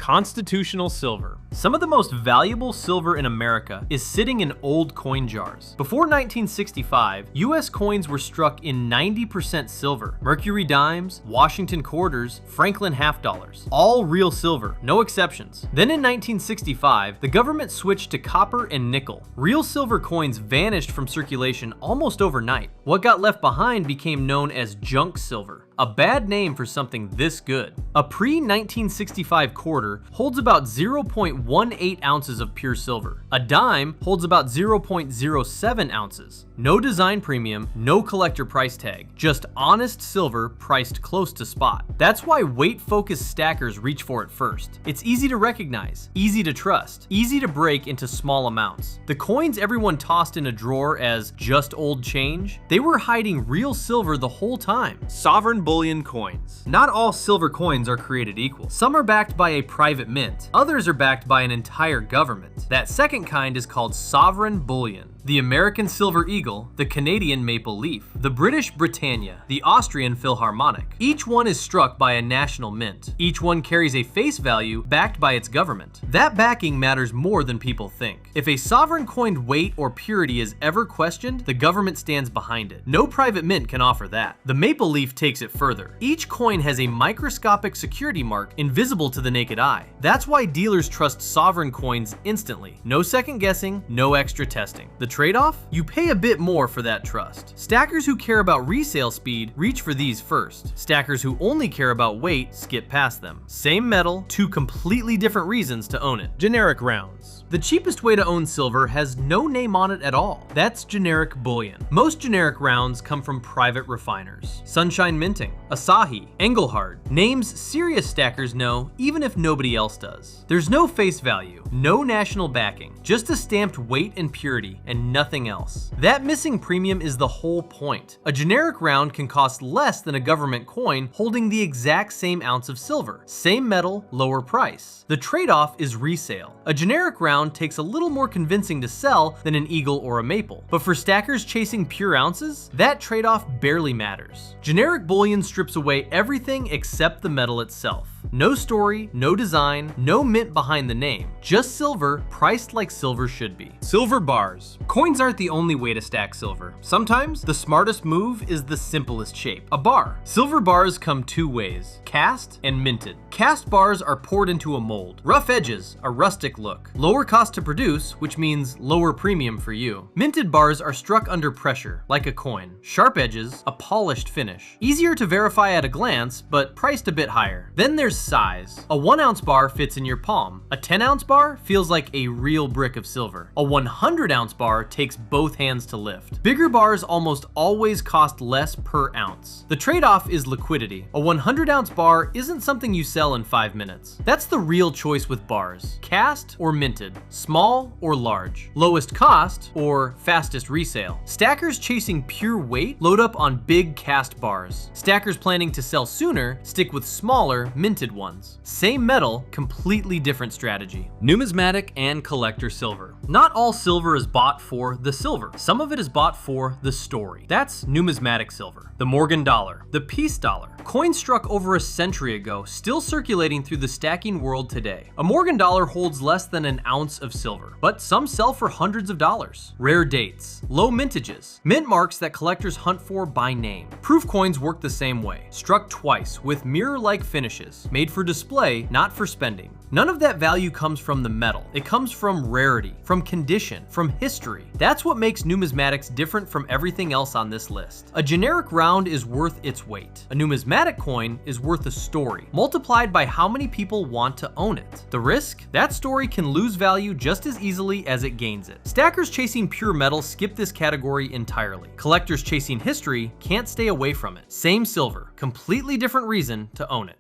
Constitutional silver. Some of the most valuable silver in America is sitting in old coin jars. Before 1965, US coins were struck in 90% silver. Mercury dimes, Washington quarters, Franklin half dollars. All real silver, no exceptions. Then in 1965, the government switched to copper and nickel. Real silver coins vanished from circulation almost overnight. What got left behind became known as junk silver. A bad name for something this good. A pre-1965 quarter holds about 0.18 ounces of pure silver. A dime holds about 0.07 ounces. No design premium, no collector price tag. Just honest silver priced close to spot. That's why weight-focused stackers reach for it first. It's easy to recognize, easy to trust, easy to break into small amounts. The coins everyone tossed in a drawer as just old change, they were hiding real silver the whole time. Sovereign bullion coins. Not all silver coins are created equal. Some are backed by a private mint. Others are backed by an entire government. That second kind is called sovereign bullion. The American silver eagle, the Canadian maple leaf, the British Britannia, the Austrian Philharmonic. Each one is struck by a national mint. Each one carries a face value backed by its government. That backing matters more than people think. If a sovereign coined weight or purity is ever questioned, the government stands behind it. No private mint can offer that. The maple leaf takes it further. Each coin has a microscopic security mark invisible to the naked eye. That's why dealers trust sovereign coins instantly. No second guessing, no extra testing. The trade-off? You pay a bit more for that trust. Stackers who care about resale speed reach for these first. Stackers who only care about weight skip past them. Same metal, two completely different reasons to own it. Generic rounds. The cheapest way to own silver has no name on it at all. That's generic bullion. Most generic rounds come from private refiners. Sunshine Minting, Asahi, Engelhard, names serious stackers know even if nobody else does. There's no face value, no national backing, just a stamped weight and purity and nothing else. That missing premium is the whole point. A generic round can cost less than a government coin holding the exact same ounce of silver. Same metal, lower price. The trade-off is resale. A generic round takes a little more convincing to sell than an eagle or a maple. But for stackers chasing pure ounces, that trade-off barely matters. Generic bullion strips away everything except the metal itself. No story, no design, no mint behind the name. Just silver, priced like silver should be. Silver bars. Coins aren't the only way to stack silver. Sometimes the smartest move is the simplest shape, a bar. Silver bars come two ways, cast and minted. Cast bars are poured into a mold. Rough edges, a rustic look. Lower cost to produce, which means lower premium for you. Minted bars are struck under pressure, like a coin. Sharp edges, a polished finish. Easier to verify at a glance, but priced a bit higher. Then there's size. A 1 ounce bar fits in your palm. A 10 ounce bar feels like a real brick of silver. A 100 ounce bar takes both hands to lift. Bigger bars almost always cost less per ounce. The trade-off is liquidity. A 100 ounce bar isn't something you sell in 5 minutes. That's the real choice with bars. Cast or minted. Small or large. Lowest cost or fastest resale. Stackers chasing pure weight load up on big cast bars. Stackers planning to sell sooner stick with smaller minted ones. Same metal, completely different strategy. Numismatic and collector silver. Not all silver is bought for the silver. Some of it is bought for the story. That's numismatic silver. The Morgan dollar, the peace dollar. Coins struck over a century ago, still circulating through the stacking world today. A Morgan dollar holds less than an ounce of silver, but some sell for hundreds of dollars. Rare dates, low mintages, mint marks that collectors hunt for by name. Proof coins work the same way, struck twice with mirror-like finishes, made for display, not for spending. None of that value comes from the metal. It comes from rarity, from condition, from history. That's what makes numismatics different from everything else on this list. A generic round is worth its weight. A numismatic coin is worth a story, multiplied by how many people want to own it. The risk? That story can lose value just as easily as it gains it. Stackers chasing pure metal skip this category entirely. Collectors chasing history can't stay away from it. Same silver, completely different reason to own it.